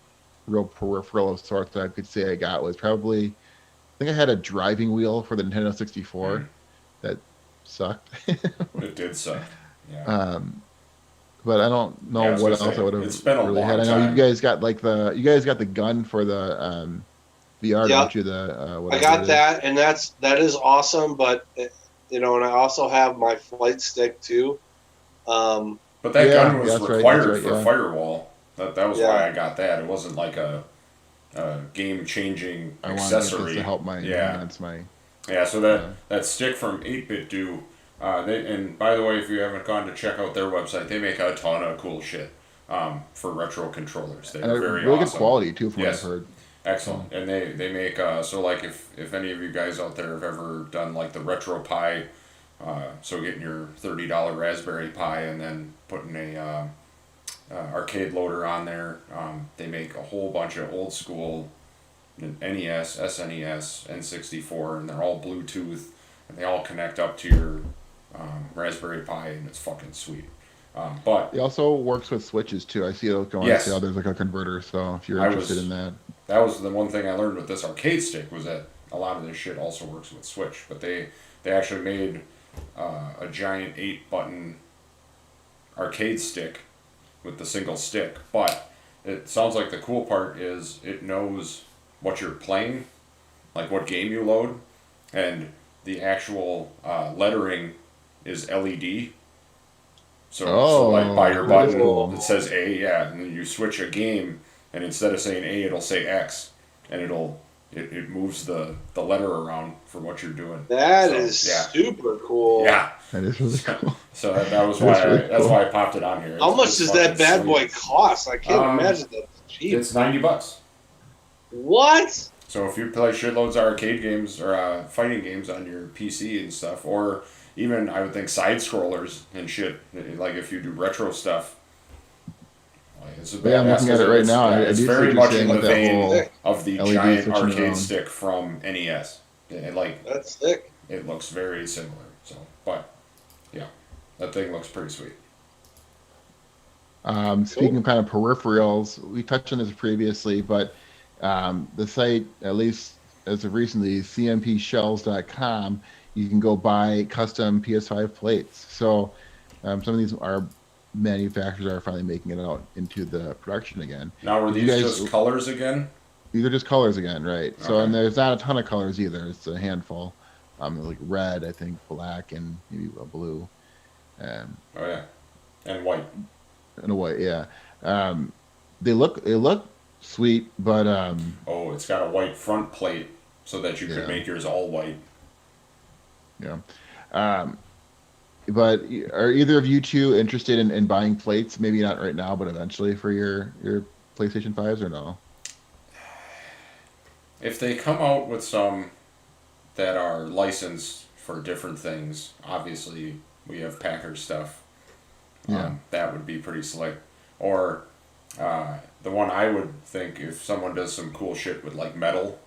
real peripheral of sorts that I could say I got was probably, I think I had a driving wheel for the Nintendo 64 that sucked. It did suck. Yeah. But I don't know what else I would have really had. I know you guys got the gun for the VR, don't you? I got that, and that is awesome. But and I also have my flight stick too. But that gun was required for Firewall. That was why I got that. It wasn't like a game-changing accessory. I wanted to help my So that stick from 8BitDo do. And by the way, if you haven't gone to check out their website, they make a ton of cool shit for retro controllers. They're very really awesome. Good quality too, from what I've heard. Excellent. And they make so like if any of you guys out there have ever done like the Retro Pi, so getting your $30 Raspberry Pi and then putting a arcade loader on there, they make a whole bunch of old school NES, SNES, N64, and they're all Bluetooth, and they all connect up to your Raspberry Pi, and it's fucking sweet. But it also works with switches too. I see those going on sale. There's like a converter, so if you're interested in that. That was the one thing I learned with this arcade stick, was that a lot of this shit also works with Switch. But they actually made a giant 8-button arcade stick with the single stick. But it sounds like the cool part is it knows what you're playing, like what game you load, and the actual lettering is LED. So like by your button, cool. it says A, yeah, and then you switch a game, and instead of saying A, it'll say X, and it moves the letter around for what you're doing. That So, is yeah. super cool. Yeah. That is really cool. So that was why really that's cool. why I popped it on here. How much It's does that fucking bad sweet. boy cost? I can't imagine that's cheap. It's $90. What? So if you play shitloads of arcade games or fighting games on your PC and stuff, or even I would think side scrollers and shit, like if you do retro stuff. Like it's a Yeah, I'm looking at it right now. It's I do see very what much you're in saying the with that vein whole of the LED giant switching arcade around. stick from NES. Like That's sick. it looks very similar. So, but yeah, that thing looks pretty sweet. Speaking of kind of peripherals, we touched on this previously, but the site, at least as of recently, cmpshells.com, you can go buy custom PS5 plates. So some of these manufacturers are finally making it out into the production again. Now, were Did you these guys- just colors again? These are just colors again, right? So, Okay. and there's not a ton of colors either. It's a handful. Like red, I think, black, and maybe a blue. Oh yeah, and white. And a white, yeah. They look sweet, but Oh, it's got a white front plate so that you Yeah. could make yours all white. yeah. But are either of you two interested in buying plates? Maybe not right now, but eventually for your PlayStation 5s or no? If they come out with some that are licensed for different things, obviously we have Packard stuff. Yeah. That would be pretty slick. Or the one I would think if someone does some cool shit with like metal,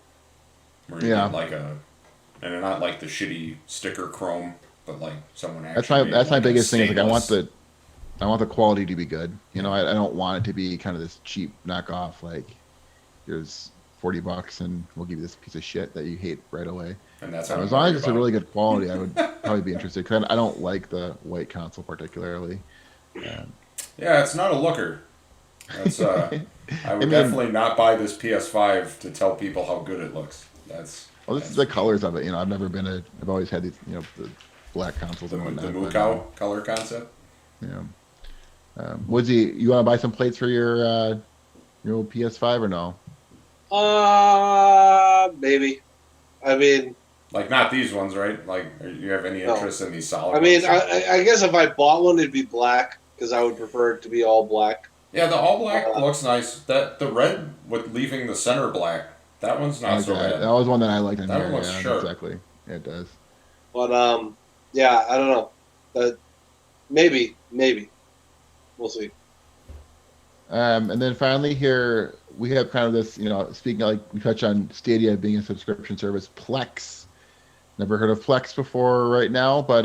where you Yeah. get like and not like the shitty sticker chrome, but like someone actually. That's my made, like, a biggest thing. Is like I want stainless- the quality to be good. You know, I don't want it to be kind of this cheap knockoff. Like, here's $40 and we'll give you this piece of shit that you hate right away. And that's As long as it's a really good quality, I would probably be interested. Because I don't like the white console particularly. Yeah, it's not a looker. That's I would mean- definitely not buy this PS5 to tell people how good it looks. That's Well, this is the colors of it. You know, I've always had these, the black consoles the and whatnot. the but, Mukau color concept. Woodsy, you want to buy some plates for your old PS5 or no? Maybe. I mean, Like not these ones, right? Like, do you have any No. interest in these solid? I mean, ones? I guess if I bought one, it'd be black because I would prefer it to be all black. Yeah, the all black looks nice. That the red with leaving the center black. That one's not so Okay, bad. that was one that I liked in That here. one looks Yeah, sharp. exactly. Yeah, it does. But yeah, I don't know. Maybe we'll see. And then finally here we have kind of this, speaking of, like we touched on Stadia being a subscription service, Plex. Never heard of Plex before right now, but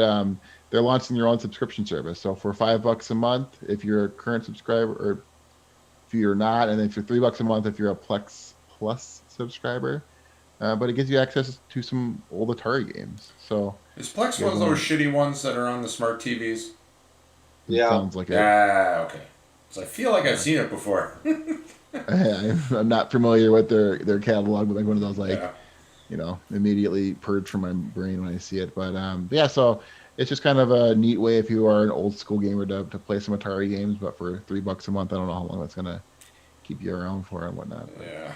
they're launching their own subscription service. So for $5 a month, if you're a current subscriber, or if you're not, and then for $3 a month if you're a Plex Plus subscriber. But it gives you access to some old Atari games. So Is Plex one of those shitty ones that are on the smart TVs? it Yeah. sounds like it. Yeah, okay. So I feel like I've seen it before. I'm not familiar with their catalog, but like one of those Yeah. Immediately purge from my brain when I see it. But yeah, so it's just kind of a neat way if you are an old school gamer to play some Atari games, but for $3 a month, I don't know how long that's gonna keep you around for and whatnot. But Yeah.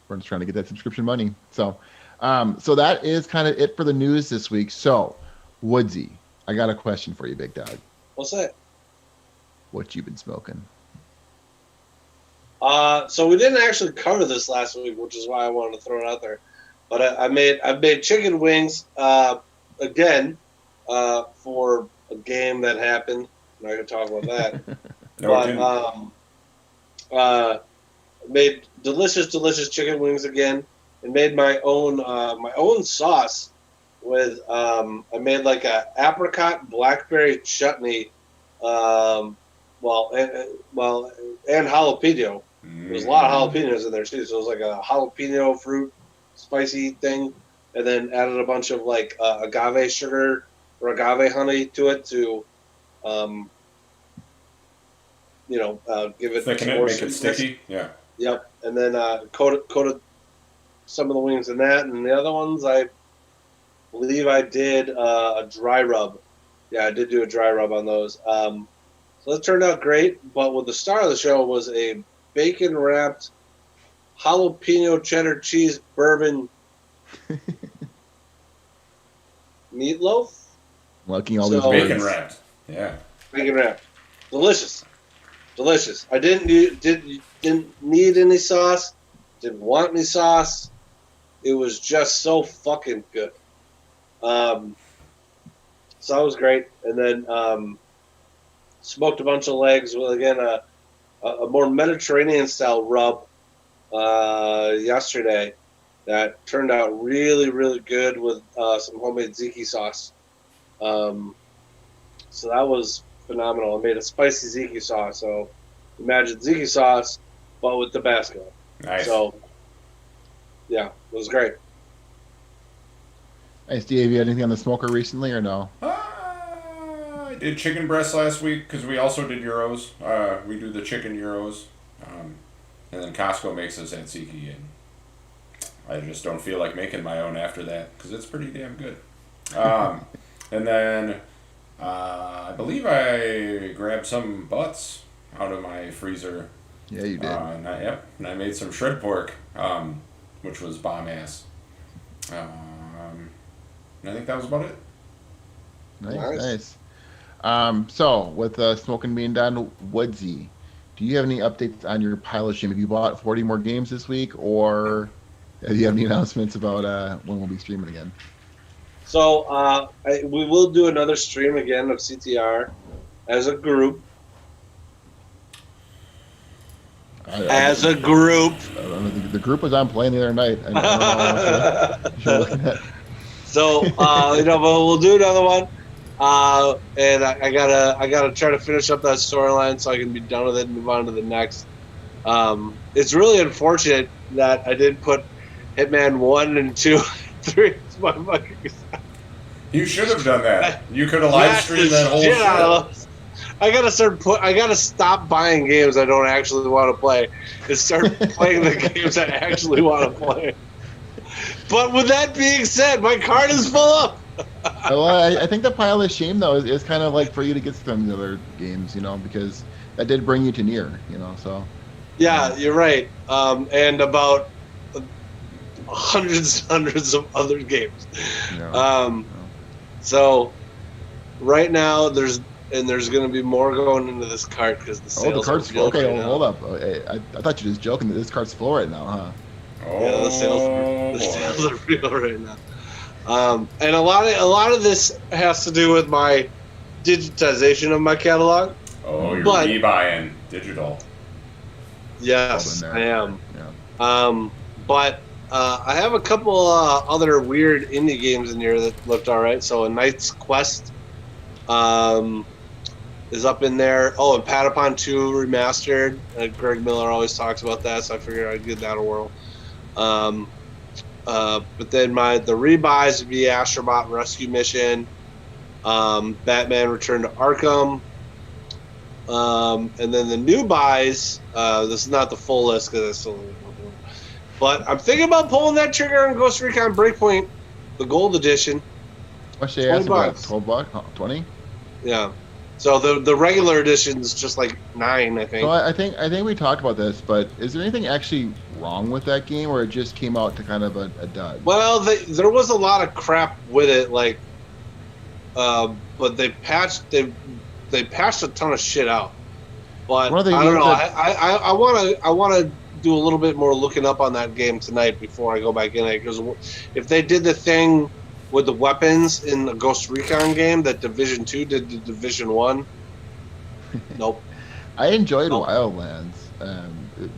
we're just trying to get that subscription money. So so that is kind of it for the news this week. So Woodsy, I got a question for you, Big Dog. What's that? What you been smoking? So we didn't actually cover this last week, which is why I wanted to throw it out there. But I made chicken wings again for a game that happened. I'm not gonna talk about that. No, it didn't. But made delicious chicken wings again, and made my own sauce with I made like a apricot blackberry chutney, and jalapeno. There's a lot of jalapenos in there too, so it was like a jalapeno fruit spicy thing, and then added a bunch of like agave sugar or agave honey to it to give it Thicken it, more make it sweetness. sticky. Yeah. Yep, and then coated some of the wings in that, and the other ones I believe I did a dry rub Yeah, I did do a dry rub on those. So that turned out great. But what the star of the show was a bacon wrapped jalapeno cheddar cheese bourbon meatloaf. Liking all So- these Bacon words. wrapped. Yeah. Bacon wrapped, delicious. I didn't need any sauce. Didn't want any sauce. It was just so fucking good. So that was great. And then smoked a bunch of legs with, again, a more Mediterranean style rub yesterday that turned out really, really good with some homemade ziki sauce. So that was phenomenal. I made a spicy ziki sauce. So imagine ziki sauce, but with Tabasco. Nice. So, yeah, it was great. Hey, Steve, have you had anything on the smoker recently or no? I did chicken breast last week because we also did gyros. We do the chicken gyros. And then Costco makes us tzatziki, and I just don't feel like making my own after that because it's pretty damn good. And then I believe I grabbed some butts out of my freezer. Yeah, you did. And I made some shred pork, which was bomb ass. And I think that was about it. Nice. So, with smoking being done, Woodsy, do you have any updates on your pile of shame? Have you bought 40 more games this week, or do you have any announcements about when we'll be streaming again? So we will do another stream again of CTR as a group. As a group. I don't know, the group was on playing the other night. I don't know what you're looking at. So but we'll do another one. And I gotta try to finish up that storyline so I can be done with it and move on to the next. It's really unfortunate that I didn't put Hitman 1 and 2 and 3 as my fucking. You should have done that. You could have live streamed that whole shit. I gotta stop buying games I don't actually want to play and start playing the games I actually want to play. But with that being said, my card is full up. Well, I think the pile of shame though is kind of like for you to get some of the other games, because that did bring you to near, so. Yeah, you're right. And about hundreds of other games. Yeah. So right now there's going to be more going into this cart because the sales. Oh, the cart's are full. Okay, right well, now. hold up. I thought you were just joking that this cart's full right now, huh? Oh, Yeah, the sales are real right now. And a lot of this has to do with my digitization of my catalog. Oh, you're But- rebuying digital. Yes, Open I there. am. Yeah. But I have a couple other weird indie games in here that looked all right. So a Knight's Quest is up in there. Oh, and Patapon 2 remastered. Greg Miller always talks about that, so I figured I'd give that a whirl. But then the rebuys would be Astrobot Rescue Mission, Batman Return to Arkham, and then the new buys. This is not the full list because it's still. But I'm thinking about pulling that trigger on Ghost Recon Breakpoint, the Gold Edition. What should I ask about? $20. 12 bucks? 20? Yeah. So the regular edition is just like $9, I think. So I think we talked about this, but is there anything actually wrong with that game, or it just came out to kind of a dud? Well, there was a lot of crap with it, like, but they patched a ton of shit out. But One of the I don't games know. that- I want to do a little bit more looking up on that game tonight before I go back in it, because if they did the thing with the weapons in the Ghost Recon game that Division 2 did to Division 1, nope. I enjoyed Nope. Wildlands.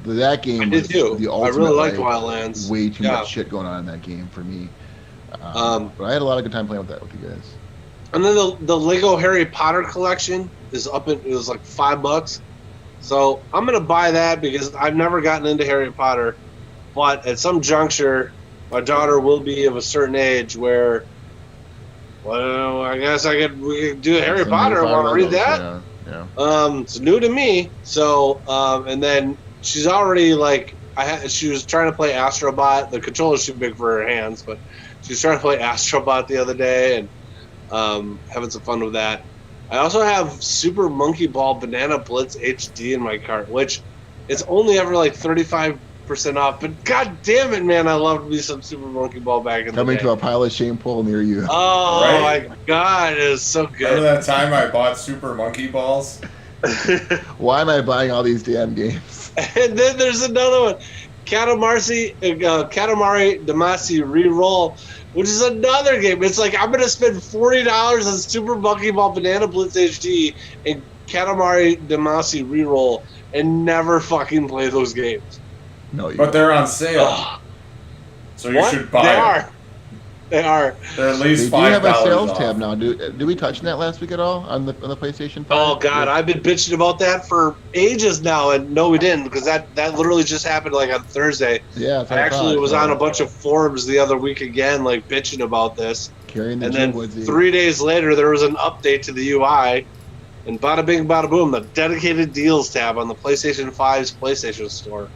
That game I did was too. the I ultimate. really liked like, Wildlands. Way too Yeah. much shit going on in that game for me. Um, but I had a lot of good time playing with that with you guys. And then the Lego Harry Potter collection is it was like $5. So I'm gonna buy that because I've never gotten into Harry Potter, but at some juncture, my daughter will be of a certain age where, well, I guess we could do Harry Some Potter. I want to read Legos, that. Yeah. It's new to me. So and then she's already like she was trying to play Astrobot. The controller's too big for her hands, but she was trying to play Astrobot the other day, and having some fun with that. I also have Super Monkey Ball Banana Blitz HD in my cart, which it's only ever like 35% off. But god damn it, man, I loved me some Super Monkey Ball back in Coming the day. to a pile of shame pool near you. Oh Right? my god, it was so Remember good. that time I bought Super Monkey Balls? Why am I buying all these damn games? And then there's another one, Katamari Damacy Reroll, which is another game. It's like I'm gonna spend $40 on Super Monkey Ball Banana Blitz HD and Katamari Damacy Reroll and never fucking play those games. No, you. But they're on sale. Ugh. So you should buy They them. are. They are. They're at They least do $5 have a sales off. tab now. Do we touch on that last week at all on the PlayStation 5? Oh god, I've been bitching about that for ages now, and no, we didn't, because that literally just happened like on Thursday. Yeah, that's I what actually thought. was on a bunch of forums the other week again, like bitching about this. Carrying the And Jim then Woodsy. 3 days later, there was an update to the UI, and bada bing, bada boom, the dedicated deals tab on the PlayStation 5's PlayStation Store.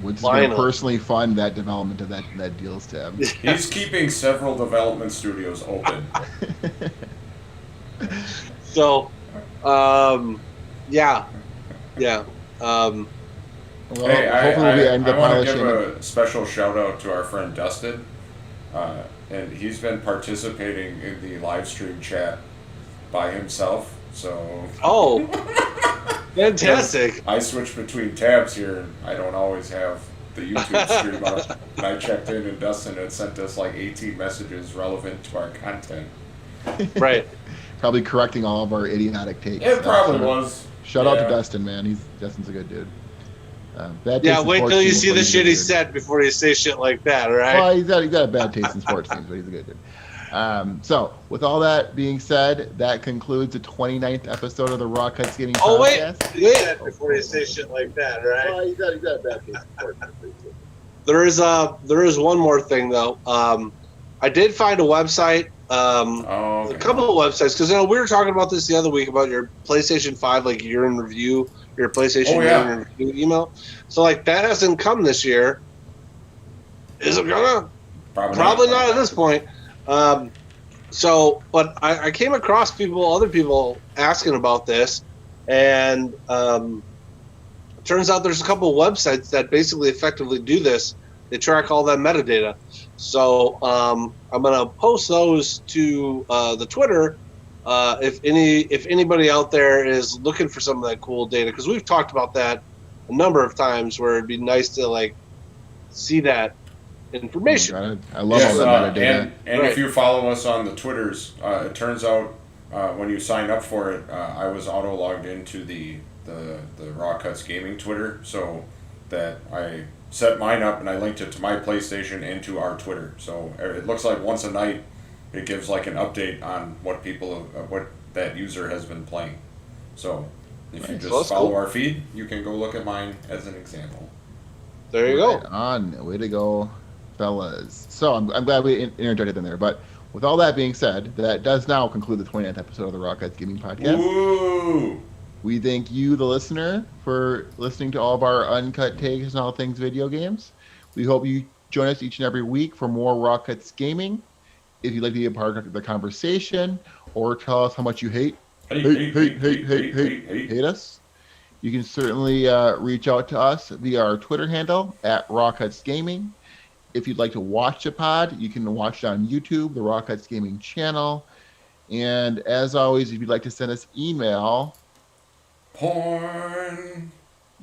Woods is going to Finally. personally fund that development of that deals tab. He's keeping several development studios open. So, yeah. Well, Hey, hopefully we end I up want pile to of give shame. a special shout out to our friend Dustin. And he's been participating in the live stream chat by himself. So Oh, fantastic. I switch between tabs here, and I don't always have the YouTube stream up. And I checked in, and Dustin had sent us like 18 messages relevant to our content. Right. Probably correcting all of our idiotic takes. It probably So, was. Shout out to Yeah. Dustin, man. Dustin's a good dude. Bad taste Yeah, in wait sports till you teams, see but the he's a shit good he dude. said before you say shit like that, all right? Well, he's got a bad taste in sports teams, but he's a good dude. So, with all that being said, that concludes the 29th episode of the Raw Cuts Gaming Oh, wait. Podcast. Wait before you say shit like that, all right? Well, he's got a bad taste in sports teams. There is one more thing, though. I did find a website, Oh, a couple of websites, because we were talking about this the other week about your PlayStation 5, like year in review, your PlayStation Oh, yeah. year in review email. So, like, that hasn't come this year. Is it gonna? Probably not at this point. But I came across other people asking about this, and it turns out there's a couple of websites that basically effectively do this. They track all that metadata. So I'm gonna post those to the Twitter if anybody out there is looking for some of that cool data, because we've talked about that a number of times, where it'd be nice to like see that information. I love Yes, all that metadata. and Right. if you follow us on the Twitters, it turns out when you sign up for it, I was auto logged into the Raw Cuts Gaming Twitter, so that I set mine up and I linked it to my PlayStation and to our Twitter. So it looks like once a night it gives like an update on what that user has been playing. So if you Nice. just That's follow cool. our feed, you can go look at mine as an example. There you go. Right on. Way to go, fellas. So I'm glad we interjected in there. But with all that being said, that does now conclude the 29th episode of the Raw Cuts Gaming Podcast. Woo! We thank you, the listener, for listening to all of our uncut takes on all things video games. We hope you join us each and every week for more Raw Cuts Gaming. If you'd like to be a part of the conversation or tell us how much you hate us, you can certainly reach out to us via our Twitter handle at Raw Cuts Gaming. If you'd like to watch a pod, you can watch it on YouTube, the Raw Cuts Gaming channel. And as always, if you'd like to send us email, Porn.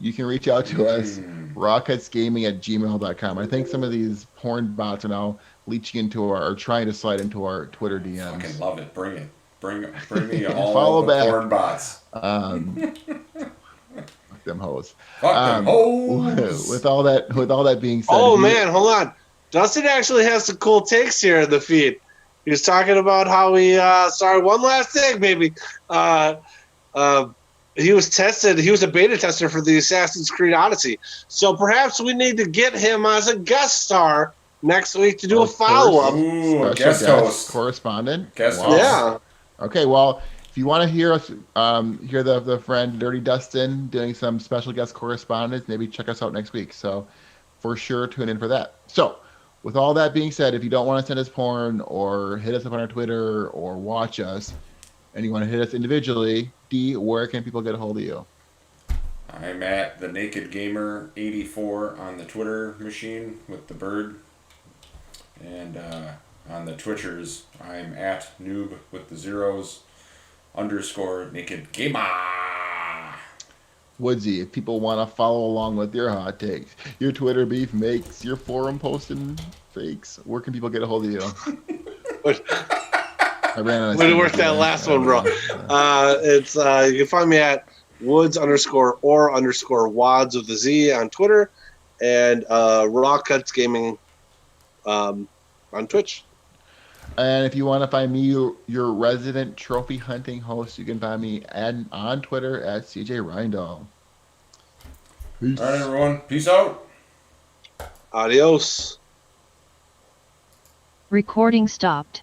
you can reach out to us, rawcutsgaming@gmail.com. I think some of these porn bots are now leeching into or trying to slide into our Twitter DMs. Fucking love it. Bring it. Bring me all Follow the back. porn bots. Fuck them hoes. Fuck them hoes. With all that being said, Oh if you- man, hold on. Dustin actually has some cool takes here in the feed. He was talking about how he one last thing, maybe. He was tested. He was a beta tester for the Assassin's Creed Odyssey. So perhaps we need to get him as a guest star next week to do a Of follow course. up. Ooh, special a guest host. correspondent. Guest Wow. host. Yeah. Okay, well, if you want to hear us, hear the friend Dirty Dustin doing some special guest correspondence, maybe check us out next week. So, for sure, tune in for that. So, with all that being said, if you don't want to send us porn or hit us up on our Twitter or watch us, and you want to hit us individually, D, where can people get a hold of you? I'm at the Naked Gamer 84 on the Twitter machine with the bird, and on the Twitchers I'm at noob with the zeros _ Naked Gamer. Woodsy, if people want to follow along with your hot takes, your Twitter beef makes, your forum posting fakes, where can people get a hold of you? I ran on a Way to work that last one, bro. It's you can find me at Woods _ Wads with a Z on Twitter, and Raw Cuts Gaming on Twitch. And if you want to find me, your resident trophy hunting host, you can find me on Twitter at CJ Rindall. Peace. All right, everyone. Peace out. Adios. Recording stopped.